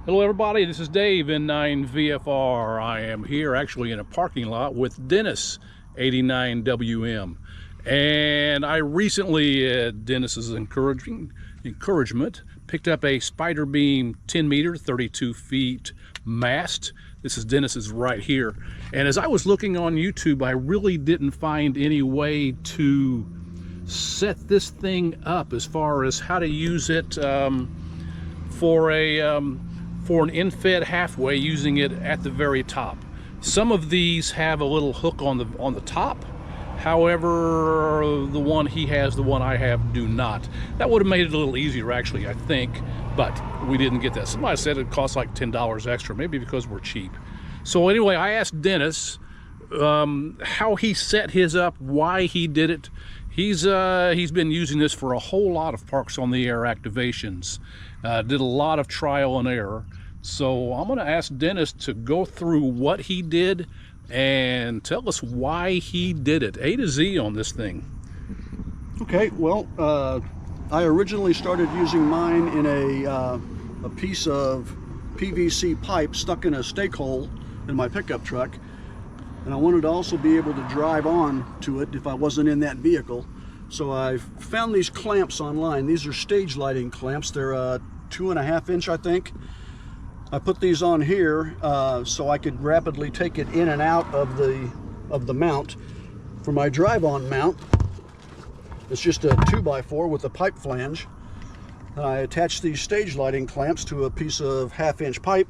Hello everybody, this is Dave in 9VFR. I am here actually in a parking lot with Dennis, 89WM. And I recently, at Dennis's encouragement, picked up a SpiderBeam 10 m, 32 feet mast. This is Dennis's right here. And as I was looking on YouTube, I really didn't find any way to set this thing up as far as how to use it for an in-fed halfway, using it at the very top. Some of these have a little hook on the top. However, the one he has, the one I have, do not. That would have made it a little easier actually, I think, but we didn't get that. Somebody said it cost like $10 extra, maybe because we're cheap. So anyway, I asked Dennis how he set his up, why he did it. He's been using this for a whole lot of parks on the air activations. Did a lot of trial and error. So I'm going to ask Dennis to go through what he did and tell us why he did it, A to Z on this thing. Okay, well, I originally started using mine in a piece of PVC pipe stuck in a stake hole in my pickup truck, and I wanted to also be able to drive on to it if I wasn't in that vehicle. So I found these clamps online. These are stage lighting clamps. They're 2.5 inch, I think. I put these on here so I could rapidly take it in and out of the mount. For my drive-on mount, it's just a 2x4 with a pipe flange. I attach these stage lighting clamps to a piece of 1/2 inch pipe.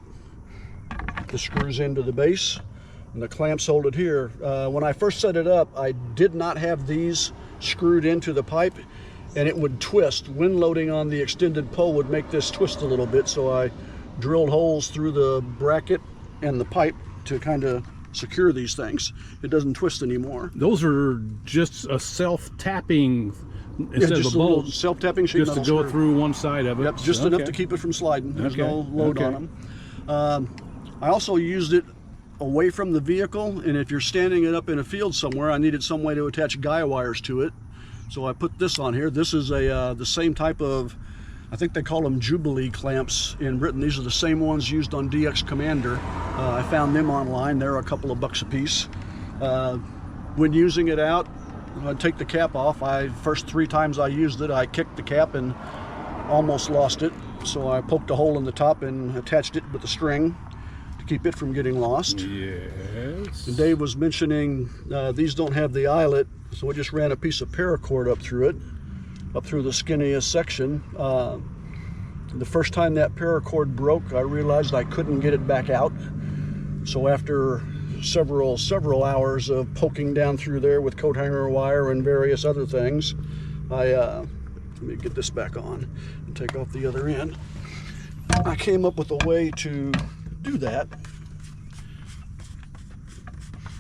This screws into the base, and the clamps hold it here. When I first set it up, I did not have these screwed into the pipe, and it would twist. Wind loading on the extended pole would make this twist a little bit, so I drilled holes through the bracket and the pipe to kind of secure these things. It doesn't twist anymore. Those are just a self-tapping instead just of a bolt, self-tapping sheet just to metal go screw through one side of it. Yep, just enough to keep it from sliding. There's no load on them. I also used it away from the vehicle, and if you're standing it up in a field somewhere, I needed some way to attach guy wires to it. So I put this on here. This is the same type of, I think they call them Jubilee clamps in Britain. These are the same ones used on DX Commander. I found them online. They're a couple of bucks a piece. When using it out, I'd take the cap off. First 3 times I used it, I kicked the cap and almost lost it. So I poked a hole in the top and attached it with a string to keep it from getting lost. Yes. And Dave was mentioning these don't have the eyelet, so we just ran a piece of paracord up through it, up through the skinniest section. The first time that paracord broke, I realized I couldn't get it back out. So after several hours of poking down through there with coat hanger wire and various other things, let me get this back on and take off the other end. I came up with a way to do that.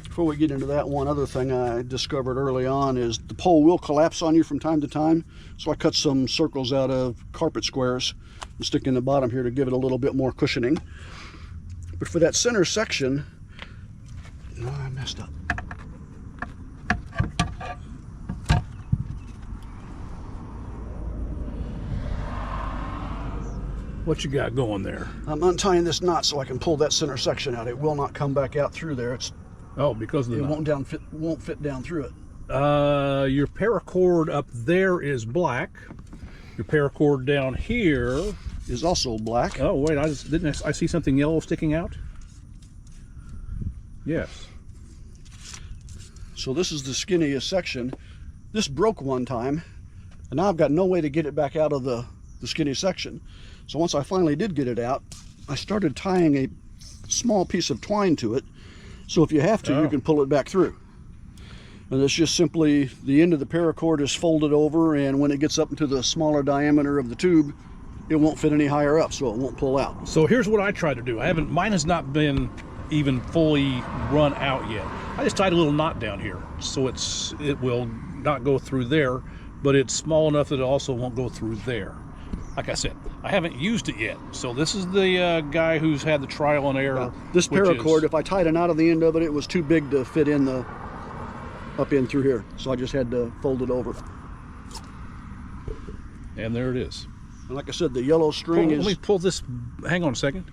Before we get into that, one other thing I discovered early on is the pole will collapse on you from time to time. So I cut some circles out of carpet squares and stick in the bottom here to give it a little bit more cushioning. But for that center section, no, I messed up. What you got going there? I'm untying this knot so I can pull that center section out. It will not come back out through there. Because of the knot. Won't fit down through it. Your paracord up there is black. Your paracord down here is also black. Oh wait, I see something yellow sticking out? Yes. So this is the skinniest section. This broke one time, and now I've got no way to get it back out of the skinny section. So once I finally did get it out, I started tying a small piece of twine to it. So if you have to, you can pull it back through. And it's just simply the end of the paracord is folded over, and when it gets up into the smaller diameter of the tube, it won't fit any higher up, so it won't pull out. So here's what I tried to do. Mine has not been even fully run out yet. I just tied a little knot down here, so it will not go through there, but it's small enough that it also won't go through there. Like I said, I haven't used it yet. So this is the guy who's had the trial and error. This paracord, if I tied a knot at the end of it, it was too big to fit in up in through here. So I just had to fold it over. And there it is. And like I said, the yellow string is... Let me pull this, hang on a second,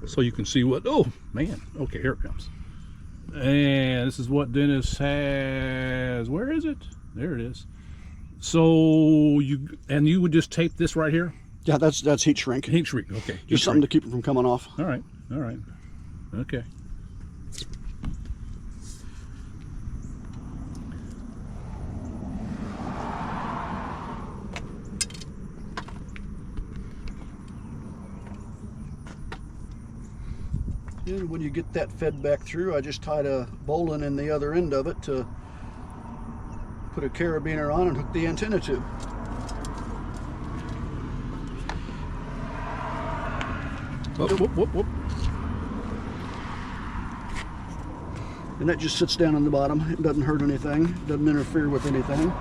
so you can see what, oh man, okay, here it comes. And this is what Dennis has, where is it? There it is. So you would just tape this right here? Yeah, that's heat shrink. Heat shrink, okay. Just something to keep it from coming off. All right, okay. And when you get that fed back through, I just tied a bowline in the other end of it to put a carabiner on and hook the antenna to. Whoop. And that just sits down on the bottom. It doesn't hurt anything, doesn't interfere with anything.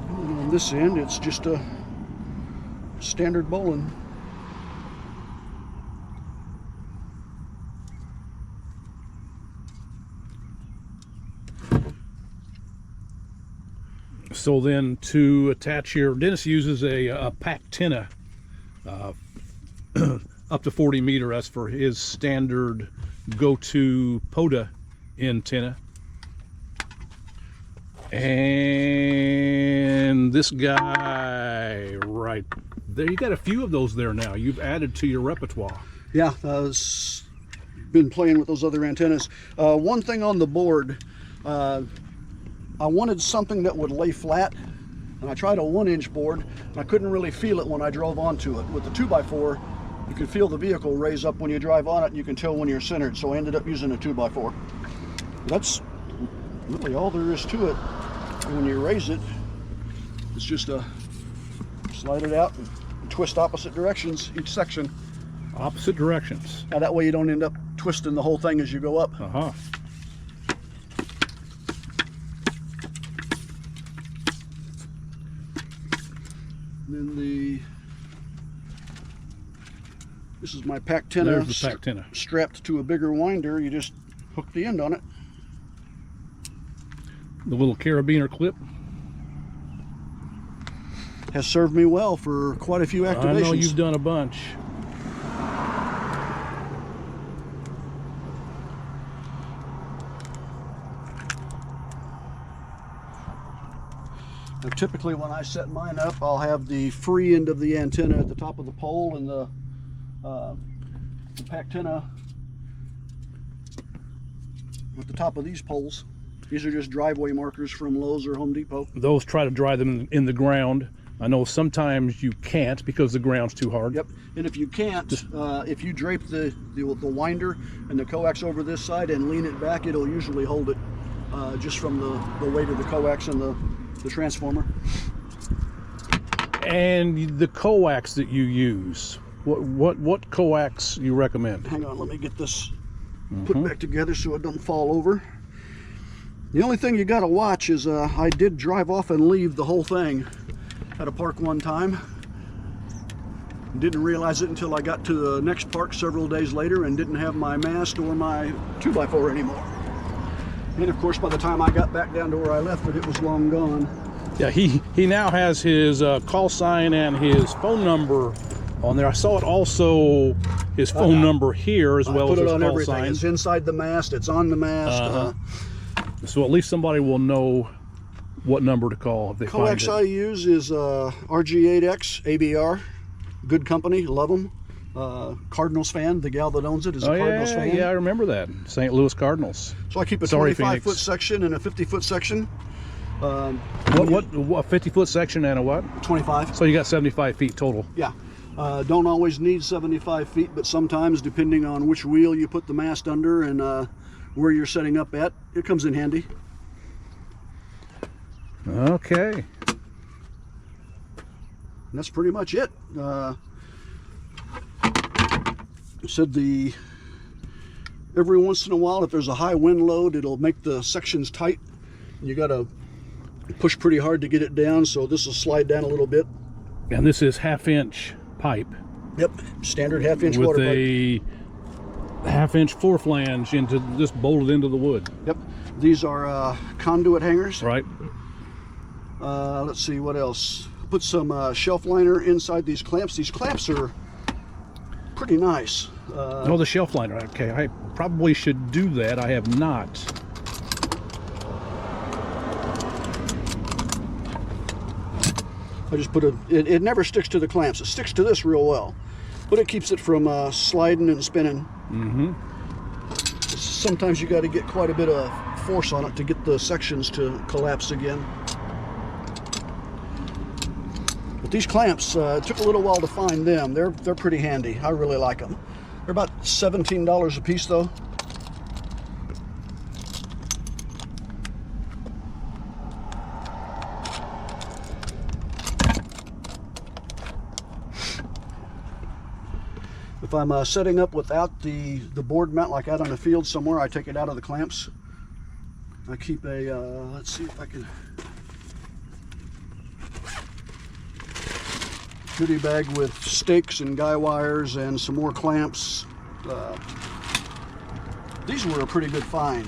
And on this end, it's just a standard bowline. So then to attach here, Dennis uses a PackTenna up to 40 meter. That's for his standard go-to POTA antenna. And this guy right there, you got a few of those there now. You've added to your repertoire. Yeah, I've been playing with those other antennas. One thing on the board, I wanted something that would lay flat, and I tried a 1-inch board, and I couldn't really feel it when I drove onto it. With the 2x4, you can feel the vehicle raise up when you drive on it, and you can tell when you're centered, so I ended up using a 2x4. That's really all there is to it. And when you raise it, it's just a slide it out and twist opposite directions each section. Opposite directions. Now that way you don't end up twisting the whole thing as you go up. Uh-huh. And then this is my There's PackTenna, the PackTenna. Strapped to a bigger winder. You just hook the end on it. The little carabiner clip. Has served me well for quite a few activations. I know you've done a bunch. Now, typically when I set mine up, I'll have the free end of the antenna at the top of the pole and the PackTenna at the top of these poles. These are just driveway markers from Lowe's or Home Depot. Those try to drive them in the ground. I know sometimes you can't because the ground's too hard. Yep, and if you can't, if you drape the winder and the coax over this side and lean it back, it'll usually hold it just from the weight of the coax and the transformer. And the coax that you use, what coax you recommend? Hang on, let me get this put back together so it doesn't fall over. The only thing you got to watch is I did drive off and leave the whole thing at a park one time. Didn't realize it until I got to the next park several days later and didn't have my mast or my 2x4 anymore. And of course, by the time I got back down to where I left it, it was long gone. Yeah, he now has his call sign and his phone number on there. I saw it also, his phone number here as well as his call sign. It's inside the mast, it's on the mast. So at least somebody will know what number to call if they find it. Coax I use is RG8X ABR. Good company, love them. Cardinals fan, the gal that owns it is a Cardinals fan. Yeah, I remember that. St. Louis Cardinals. So I keep a 25-foot section and a 50-foot section. What 50-foot section and a what? 25. So you got 75 feet total. Yeah. Don't always need 75 feet, but sometimes, depending on which wheel you put the mast under and where you're setting up at, it comes in handy. Okay. And that's pretty much it. Said every once in a while, if there's a high wind load, it'll make the sections tight. You got to push pretty hard to get it down, so this will slide down a little bit. And this is 1/2-inch pipe. Yep, standard 1/2-inch water pipe. With a 1/2-inch 4 flange just bolted into the wood. Yep, These are conduit hangers. Right. Let's see what else. Put some shelf liner inside these clamps. These clamps are pretty nice. Oh, the shelf liner. Okay, I probably should do that. I have not. I just put it never sticks to the clamps. It sticks to this real well, but it keeps it from sliding and spinning. Mm-hmm. Sometimes you got to get quite a bit of force on it to get the sections to collapse again. But these clamps, it took a little while to find them. They're pretty handy. I really like them. They're about $17 a piece though. If I'm setting up without the board mount like out on the field somewhere, I take it out of the clamps. I keep a, let's see if I can, goodie bag with stakes and guy wires and some more clamps. These were a pretty good find.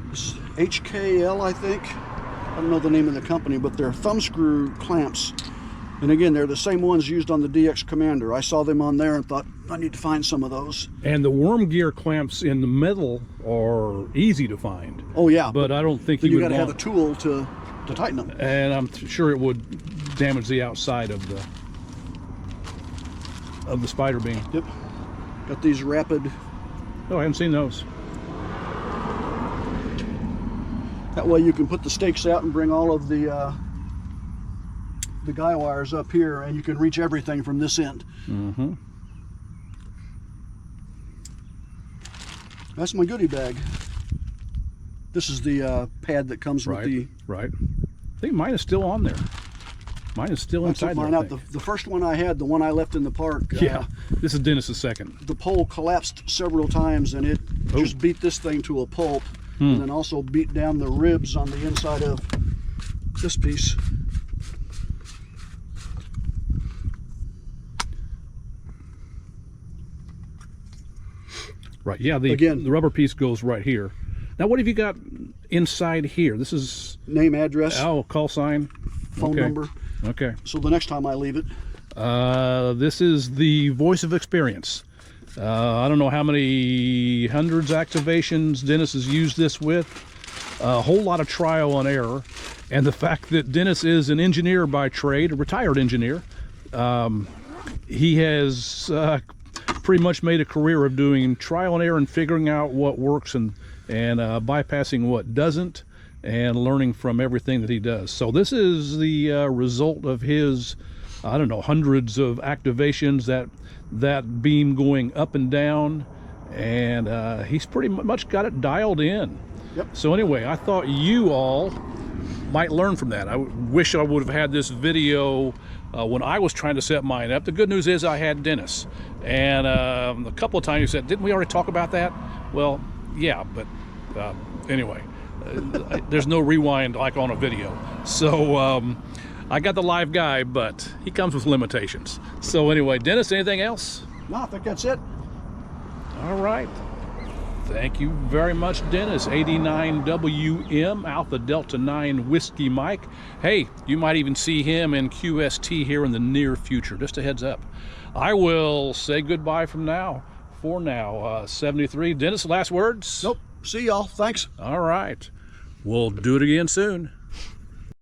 This HKL, I think. I don't know the name of the company, but they're thumb screw clamps. And again, they're the same ones used on the DX Commander. I saw them on there and thought, I need to find some of those. And the worm gear clamps in the metal are easy to find. Oh yeah. But I don't think you would got to have a tool to tighten them. And I'm sure it would damage the outside of the SpiderBeam. Yep. Got these rapid. Oh, I haven't seen those. That way you can put the stakes out and bring all of the guy wires up here, and you can reach everything from this end. Mm-hmm. That's my goodie bag. This is the pad that comes with the... Right. I think mine is still on there. Mine is still inside there. Out. The first one I had, the one I left in the park. Yeah, this is Dennis's second. The pole collapsed several times, and it just beat this thing to a pulp, and then also beat down the ribs on the inside of this piece. Right, yeah, the rubber piece goes right here. Now, what have you got inside here? This is... Name, address. Oh, call sign. Phone number. Okay. So the next time I leave it. This is the voice of experience. I don't know how many hundreds activations Dennis has used this with. A whole lot of trial and error. And the fact that Dennis is an engineer by trade, a retired engineer, he has... pretty much made a career of doing trial and error and figuring out what works and bypassing what doesn't and learning from everything that he does. So this is the result of his, I don't know, hundreds of activations, that beam going up and down, and he's pretty much got it dialed in. Yep. So anyway, I thought you all might learn from that. I wish I would have had this video when I was trying to set mine up. The good news is I had Dennis, and a couple of times you said, didn't we already talk about that? Well, yeah, but anyway, there's no rewind like on a video. So I got the live guy, but he comes with limitations. So anyway, Dennis, anything else? No, I think that's it. All right. Thank you very much, Dennis. 89WM, Alpha Delta 9 Whiskey Mike. Hey, you might even see him in QST here in the near future. Just a heads up. I will say goodbye for now. 73. Dennis, last words? Nope. See y'all. Thanks. All right. We'll do it again soon.